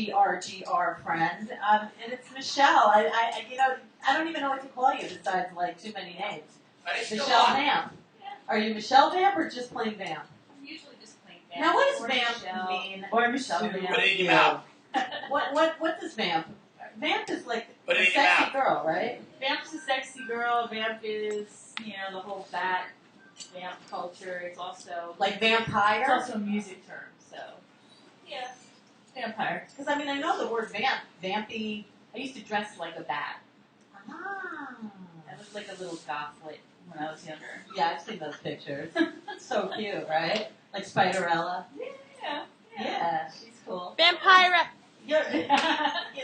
GR friend, and it's MiCheLe. I don't even know what to call you besides like too many names. MiCheLe VaMP. Yeah. Are you MiCheLe VaMP or just plain VaMP? I'm usually just plain VaMP. Now, what does or VaMP MiCheLe. mean? Or MiCheLe To VaMP. Put it in your mouth. What does VaMP? VaMP is like Put it a in your sexy mouth. girl, right? VaMP's a sexy girl. VaMP is, the whole fat VaMP culture. It's also Like it's vampire? also a music term. So yeah, vampire. Because I know the word VaMP. Vampy. I used to dress like a bat. Ah. I looked like a little gothlet when I was younger. Yeah, I've seen those pictures. So cute, right? Like Spiderella. Yeah, She's cool. Vampire. You're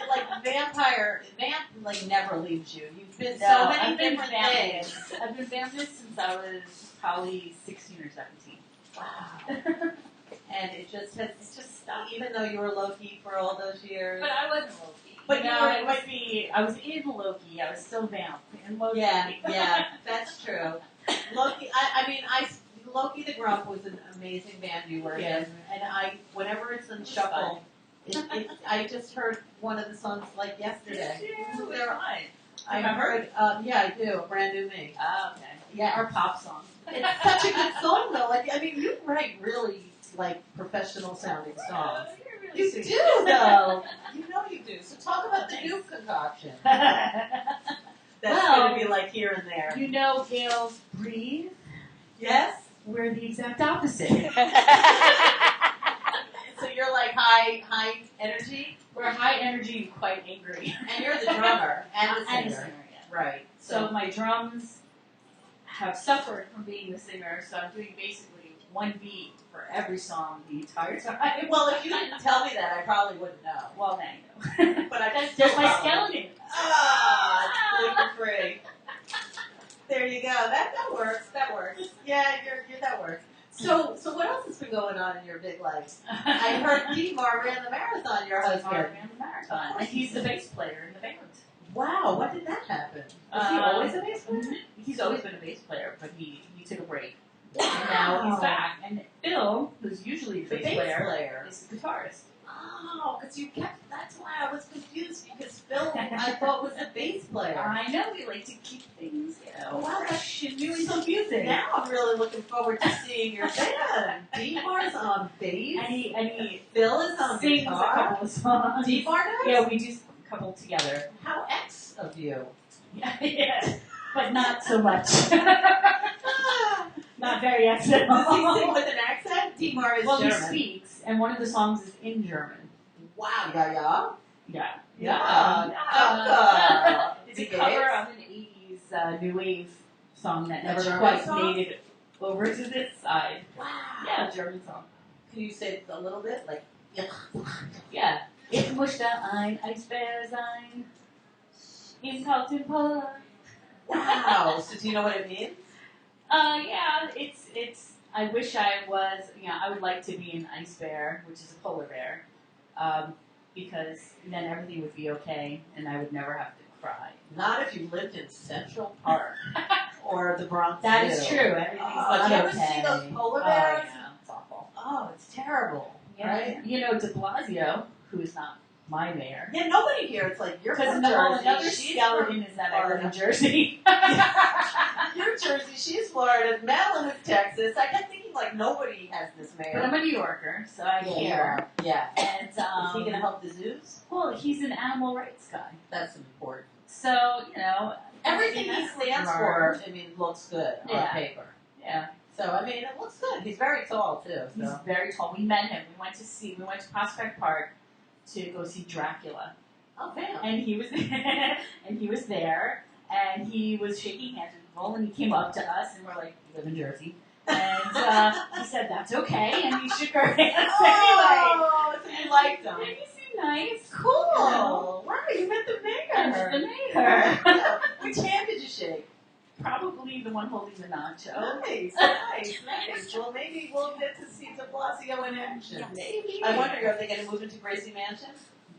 like vampire. Vamp like never leaves you. You've been so No, many I've been different vamping. things. I've been vamping since I was probably 16 or 17. Wow. And it just stuck. Even though you were low-key for all those years. But I wasn't Loki. But no, you were- it might be. I was in Loki. I was still vamp in Loki. Yeah, that's true. Loki, Loki the Grump was an amazing band you were in, Yes. and whenever it's in shuffle, I just heard one of the songs like yesterday. Which They're- one? I Remember? heard, I do, A Brand New Me. Oh, okay. Yeah. Our pop song. It's such a good song though. You write really professional sounding songs. You're really You sweet. do though. You know you do. So talk about the new concoction. That's Well, going to be like here and there. You know Gail's Breathe? Yes? We're the exact opposite. So you're like high energy, We're high energy and quite angry. and you're the drummer and the And the singer. singer, yeah. Right. So my drums have suffered from being the singer, so I'm doing basically one beat for every song the entire time. Well, if you didn't tell me that, I probably wouldn't know. Well, now you know. But I just There's my skeleton. Gluten free. There you go. That works. That works. Yeah, that works. So what else has been going on in your big life? I heard D-Mar ran the marathon. Your husband ran the marathon, and he's the bass player in the band. Wow, when did that happen? Was he always a bass player? He's always been a bass player, but he took a break. Wow. And now he's back. And Phil, who's usually the bass player, is the guitarist. Oh, because that's why I was confused, because Phil, I thought, was a bass player. I know we like to keep things, Wow, fresh and really confusing. now I'm really looking forward to seeing your band. D-Mar's on bass. And he Phil is on sings guitar. a couple of songs. D-Mar does? Yeah, we do a couple together. How X of you. Yeah, but not so much. Ah. Not very Does he sing accidental. with an accent? D-Mar is Well, he German. speaks, and one of the songs is in German. Wow, yeah. Yeah. It's a Okay. cover of an 80s new wave song that never German quite song? made it over to this side. Wow. Yeah, German song. Can you say it a little bit? Like, Yeah. Ich möchte ein Eisbär sein im kalten Polar. wow. So do you know what it means? Yeah, it's. I wish I was. I would like to be an ice bear, which is a polar bear, because then everything would be okay, and I would never have to cry. Not if you lived in Central Park or the Bronx That Zoo. is true. Everything's Oh, much you ever okay. see those polar Oh, bears? yeah, it's awful. Oh, it's terrible. Yeah. Right? De Blasio, who is not my mayor. Yeah, nobody here. It's like you're Because from another Jersey. She's skeleton is that I live in Jersey. You're Jersey. She's Florida. Madeline is Texas. I kept thinking like nobody has this mayor. But I'm a New Yorker, so I care. Yeah. And Is he going to help the zoos? Well, he's an animal rights guy. That's important. So, Everything he stands for, looks good on Yeah. paper. Yeah. So, it looks good. He's very tall, too. He's So. very tall. We met him. We went to Prospect Park to go see Dracula. Oh, damn. And he was there, and he was shaking hands with people, and he came up to us, and we're like, we live in Jersey. And he said, that's okay, and he shook our hands Oh, so you liked him. anyway. He seemed nice. Cool. Wow, you met the mayor. And the mayor. Which hand did you shake? Probably the one holding the nacho. Nice. Well, maybe we'll get to see de Blasio in action. Maybe. I wonder, are they going to move into Gracie Mansion?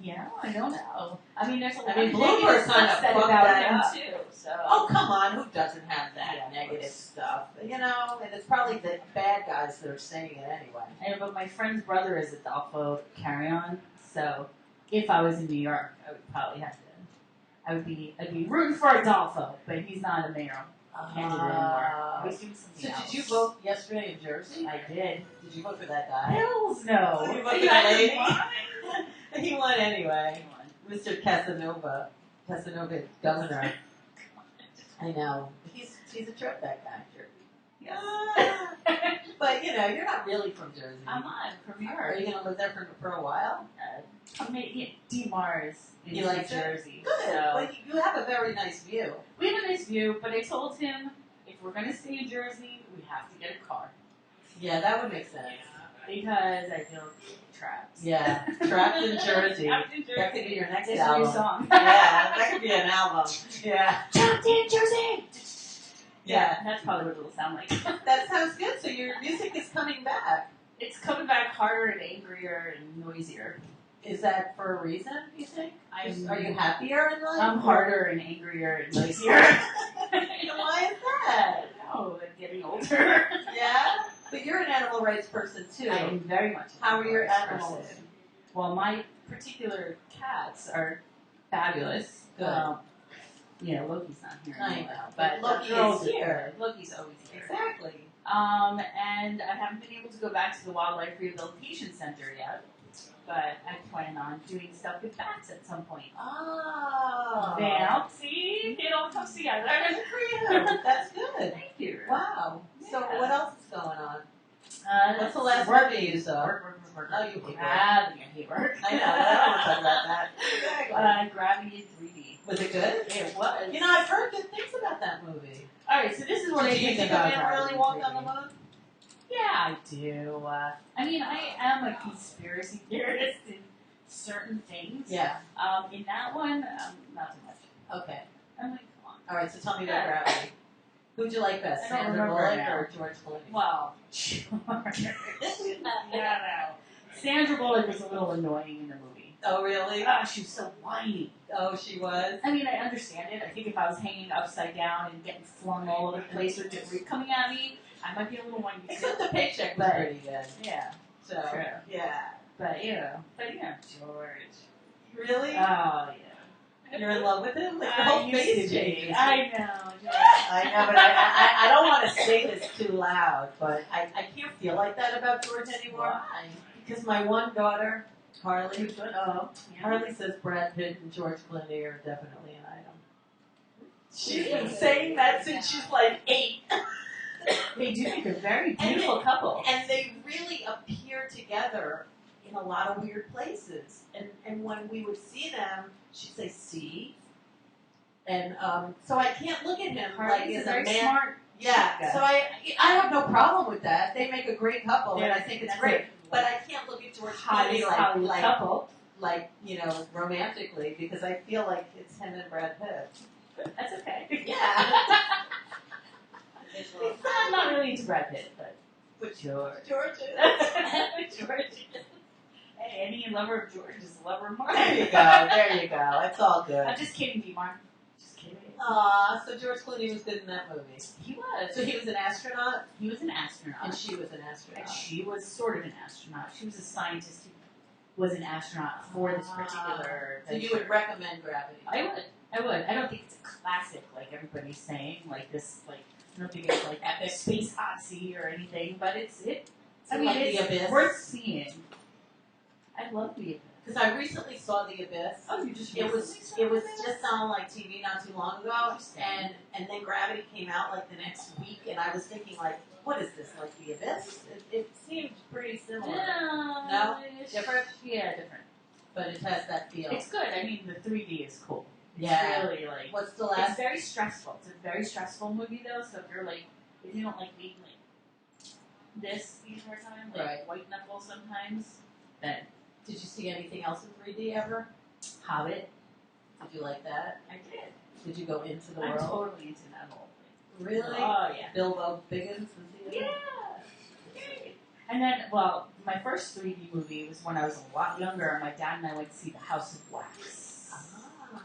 Yeah, I don't know. There's a lot of Bloomberg negative kind of stuff said fucked about that him, up. too. So. Oh, come on. Who doesn't have that Yeah, of negative course. stuff? And it's probably the bad guys that are saying it anyway. But my friend's brother is Adolfo Carrion, so if I was in New York, I would probably have to. I'd be rooting for Adolfo, but he's not a mayor candidate anymore. He's doing something else. Did you vote yesterday in Jersey? I did. Did you vote for that guy? Hells no. So you voted for that lady? He won anyway. Mr. Casanova, governor. I know. He's a trip, that guy. Yeah. But you're not really from Jersey. I'm not from New York. Are you gonna live there for a while? D-Mars in He New likes Jersey. Good. So. Well, you have a very nice view. We have a nice view, but I told him if we're gonna stay in Jersey, we have to get a car. Yeah, that would make sense. Because I feel trapped. Yeah, trapped in Jersey. Trapped in Jersey. That could be your next This album. new song. Yeah, that could be an album. Yeah. Trapped in Jersey. Yeah, that's probably what it'll sound like. That sounds good. So your music is coming back. It's coming back harder and angrier and noisier. Is that for a reason, you think? Are you happier in life? I'm harder and angrier and noisier. Why is that? Oh, I'm getting older. Yeah? But you're an animal rights person, too. I am very much. How are your animals? Person. Well, my particular cats are fabulous. Good. Loki's not here I anymore. know. But Loki girls is here. Loki's always here. Exactly. And I haven't been able to go back to the Wildlife Rehabilitation Center yet. But I plan on doing stuff with bats at some point. Oh. VaMP, see? It all comes together. Good for you. That's good. Thank you. Wow. Yeah. So what else is going on? What's the last work movie you saw? Work. Oh, you hate work. I hate work. I know. I don't want to talk about that. Exactly. Gravity in 3D. Was it good? It was. I've heard good things about that movie. Alright, so this is what I Do you think think about a man Gravity really in walked 3D. on the moon? Yeah, I do. I am a conspiracy theorist in certain things. Yeah. In that one, not so much. Okay. I'm like, come on. All right. So tell me about Gravity. Who'd you like best, I don't Sandra remember Bullock now. or George Clooney? Well, sure. No. Sandra Bullock was a little annoying in the movie. Oh, really? She was so whiny. Oh, she was. I mean, I understand it. I think if I was hanging upside down and getting flung all over the place with debris coming at me, I might be a little whiny. Except the paycheck was pretty good. Yeah. So, True. yeah. But George. Really? Oh, yeah. You're in love with him? Like, your whole face changes. I know. I know, but I don't want to say this too loud, but I can't feel like that about George anymore. Why? Because my one daughter, Harley, Yeah. Harley says Brad Pitt and George Clooney are definitely an item. She's been saying that since she's like 8. They do make a very beautiful couple. And they really appear together in a lot of weird places. And when we would see them, she'd say, see? And so I can't look at him like He's as a very man. smart. Yeah, guy. so I have no problem with that. They make a great couple, and I think it's That's great. it. But I can't look at George Hottest Clooney Hollywood like couple. romantically, because I feel like it's him and Brad Pitt. That's okay. Yeah. I'm not really into Brad Pitt, but George. George is. George. Hey, any lover of George is a lover of mine. There you go. There you go. It's all good. I'm just kidding, D-Mar. Just kidding. Aw, so George Clooney was good in that movie. He was. So he was an astronaut, He was an astronaut. and she was an astronaut. And she was sort of an astronaut. She was a scientist who was an astronaut for this particular. So you would recommend Gravity? I would. I don't think it's a classic like everybody's saying. Like this. Like I don't think it's like epic space odyssey or anything. But it's. I mean, like it's The Abyss? worth seeing. I love The Abyss. Because I recently saw The Abyss. Oh, you just. It was just on like TV not too long ago, and then Gravity came out like the next week, and I was thinking like, what is this, like The Abyss? It seemed pretty similar. No? It's, Different? Yeah, different. But it has that feel. It's good. I mean, the 3D is cool. It's Yeah. really like. What's the It's last? very stressful. It's a very stressful movie though. So if you're like, if you don't like being like this the entire time, like Right. white knuckle sometimes, then Did you see anything else in 3D ever? Hobbit. Did you like that? I did. Did you go into the I'm world? totally into that whole thing. Really? Oh yeah. Bilbo Biggins was he in it? Yeah. And then, well, my first 3D movie was when I was a lot younger, and my dad and I went to see The House of Wax. Ah,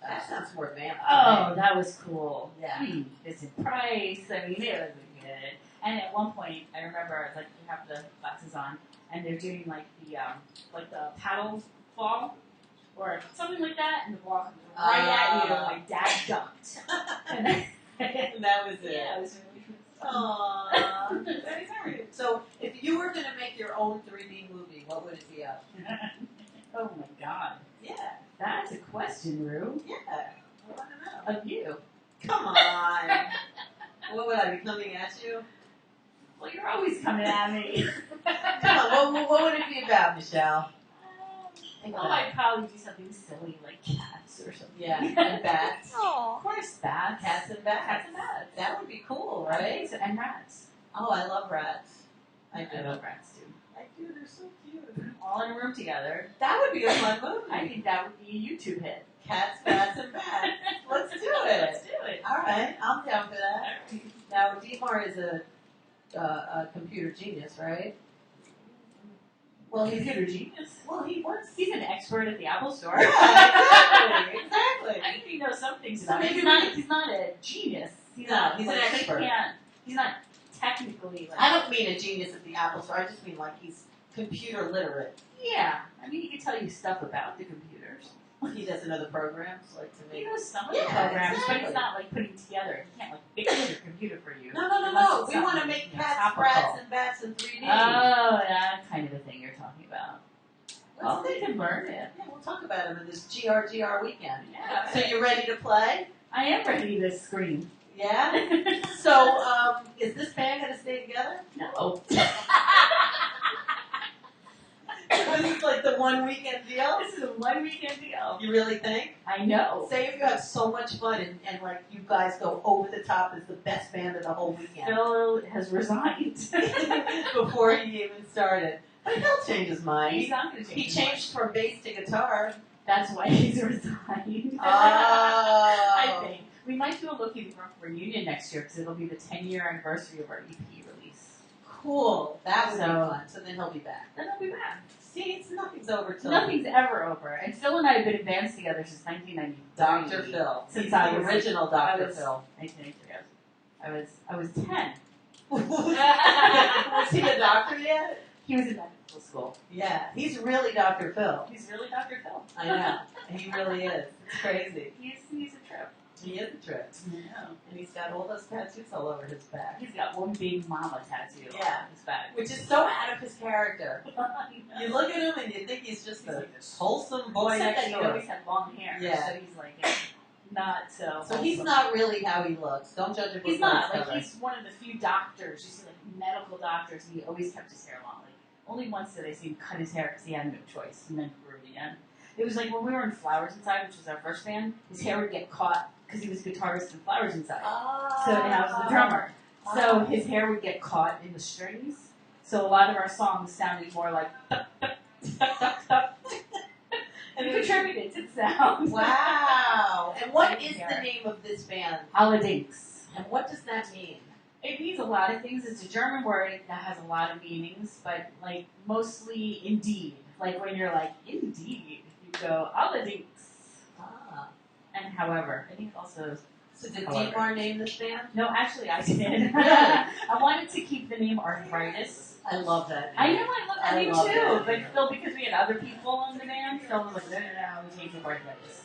that sounds more vampire. Oh, that was cool. Yeah. I mean, Vincent Price. I mean, it was good. And at one point, I remember, like, you have the glasses on, and they're doing like the paddle fall, or something like that, and the ball comes right at you, and my dad ducked. And then, And that was it. yeah, it was really fun. Aww, that's cute. So, if you were going to make your own 3D movie, what would it be of? Oh my God. Yeah. That's a question, Rue. Yeah. I want to know. Of you. Come on. What would I be coming at you? Well, you're always coming at me. Come on, what would it be about, MiCheLe? Think about I'd probably do something silly like cats or something. Yeah, and bats. Oh, of course, bats. Cats and bats. Cats and bats. That would be cool, I right? think so. And rats. Oh, I love rats. I do. I love rats too. I do, they're so cute. All in a room together. That would be a fun movie. I think that would be a YouTube hit. Cats, bats, and bats. Let's do it. Let's do it. All right, I'm down for that. Now, Dimar is a computer genius, right? Well, he's Computer genius. Well, he works. He's an expert at the Apple Store. Yeah, exactly, exactly. I think he knows some things So about it. maybe He's not a genius. No, not, he's like, an expert. He's not technically like. I don't mean a genius at the Apple Store. I just mean like he's computer literate. Yeah, I mean he can tell you stuff about the computers. He doesn't know the programs, like to He make. knows some of Yeah, the programs, exactly. but it's not like putting together. He can't like fix your computer for you. No. Unless it's We want to something, make you know, cats, topical. rats, and bats in 3D. Oh, that kind of a thing you're talking about. Let's Well, they see. can learn it. Yeah, we'll talk about him in this GRGR weekend. Yeah. So you ready to play? I am ready to scream. Yeah. So is this band gonna stay together? No. This is like the 1 weekend deal. This is a 1 weekend deal. You really think? I know. Say if you have so much fun and like you guys go over the top as the best band of the whole weekend Phil has resigned. before he even started. But he'll change his mind. He's not going to change. He his mind. changed from bass to guitar. That's why he's resigned. Oh. I think. We might do a Looking for reunion next year because it'll be the 10-year anniversary of our EP release. Cool. That would be So- fun. So then he'll be back. Then I'll be back. See, nothing's over till Nothing's ever over. And Phil and I have been in bands together since 1993. Dr. Phil. Since He's I the was original I Dr. was- Phil. 1993. I was 10. Was he a doctor yet? He was in medical school. Yeah, he's really Dr. Phil. He's really Dr. Phil. I know. He really is. It's crazy. He's a trip. He is a trip. Yeah. And he's got all those tattoos all over his back. He's got one big mama tattoo Yeah. on his back. Which is so out of his character. You look at him and you think he's just a wholesome boy Except that next he door. always had long hair. Yeah. So he's like not so. So he's wholesome. not really how he looks. Don't judge him. He's by not. his Like cover. he's one of the few doctors. You see, like medical doctors, and he always kept his hair long. Like only once did I see him cut his hair because he had no choice, and then grew it again. It was like when we were in Flowers Inside, which was our first band. His hair would get caught because he was guitarist in Flowers Inside. So and I was the drummer. So his hair would get caught in the strings. So a lot of our songs sounded more like and we contributed to the sound. Wow. And what is the name of this band? Holidays. And what does that mean? It means a lot of things. It's a German word that has a lot of meanings, but like mostly indeed. Like when you're like, indeed, you go allerdings. Ah. And however, I think also. So did However. Dimar name this band? No, actually, I did. I wanted to keep the name Arthritis. I love that I name. know, I I do love too. that. But Phil, because we had other people in the band, Phil was like, no, we can't keep Arthritis.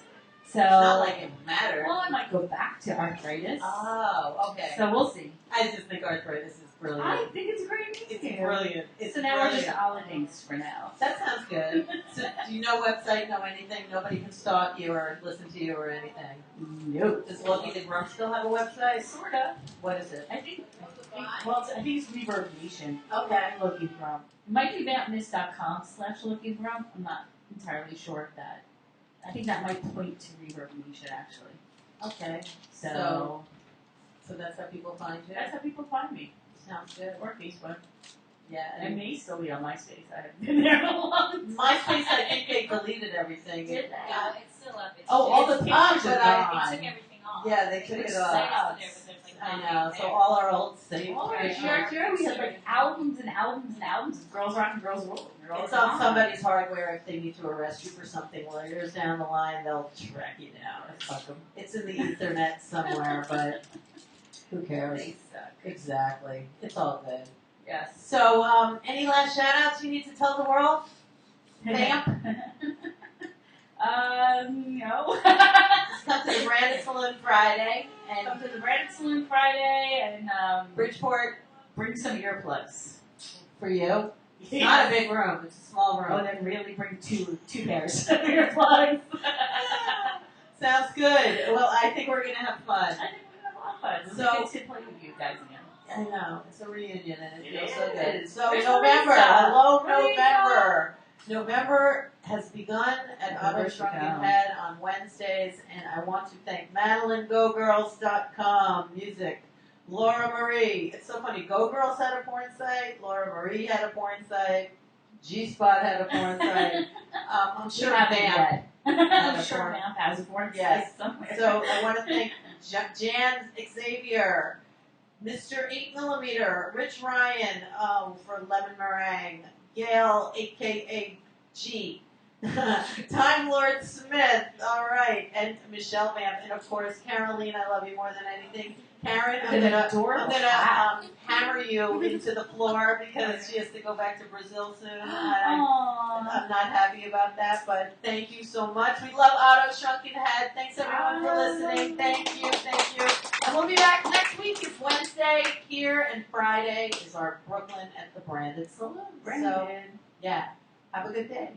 So, It's not like it matters. well, I might go back to Arthritis. Oh, okay. So we'll see. I just think arthritis is brilliant. I think it's a great It's name. brilliant. It's So now we're brilliant. just Allerdings for now. That sounds good. So do you know website, know anything? Nobody can stalk you or listen to you or anything. Nope. Does Loki the Grump still have a website? Sorta. What is it? I think I think it's Reverb Nation. Okay. Looking Grump. It might be vampmiss.com/Looking Grump. I'm not entirely sure of that. I think that might point to Reverb Nation actually. Okay. So So that's how people find you? that's how people find me. Sounds good. Or Facebook. Yeah. I And may still be on MySpace. I haven't been there in a long time. MySpace, I think they deleted everything. Did they? Yeah, it's still up. It's Oh, all the it's- pictures but are They gone. took everything off. Yeah, they took Which it is off. nice, but there's, like, I nothing know. So there. all our old saved Oh, pictures. sure. We have like albums and albums and albums of Girls Rock and Girls Roll. They're all It's on gone. somebody's hardware if they need to arrest you for something. Well, years down the line, they'll track you down. Fuck 'em. It's in the Ethernet somewhere, but who cares? They suck. Exactly. It's all good. Yes. So, any last shout outs you need to tell the world? VaMP? No. Just come to the Brandon Saloon Friday and Come to the Brandon Saloon Friday and Bridgeport bring some earplugs. for you. It's not a big room. It's a small Oh, room. then really bring two pairs of earplugs. Sounds good. Well, I think we're gonna have fun. I think we're gonna have a lot of fun. It's So- good to play with you guys again. I know. It's a reunion and it It feels so good. is. So Where's November. Lisa? Hello, Where's Lisa? November. November has begun at November's Otto's Drunken begun. Head on Wednesdays, and I want to thank MadelineGoGirls.com, music, Laura Marie. It's so funny. Go Girls had a porn site. Laura Marie had a porn site. G-Spot had a porn site. I'm sure haven't VaMP. yet. I'm sure porn. VaMP has a porn Yes. site somewhere. So I want to thank Jan Xavier, Mr. 8mm, Rich Ryan, for lemon meringue, Gail, aka G, Time Lord Smith, all right, and MiCheLe VaMP, and of course Caroline, I love you more than anything. Karen, I'm gonna hammer you into the floor because she has to go back to Brazil soon. And I'm not happy about that, but thank you so much. We love Otto's Drunken Head. Thanks everyone for listening. Thank you. And we'll be back next week. It's Wednesday here, and Friday is our Brooklyn at the Brandon Saloon. So, yeah, have a good day.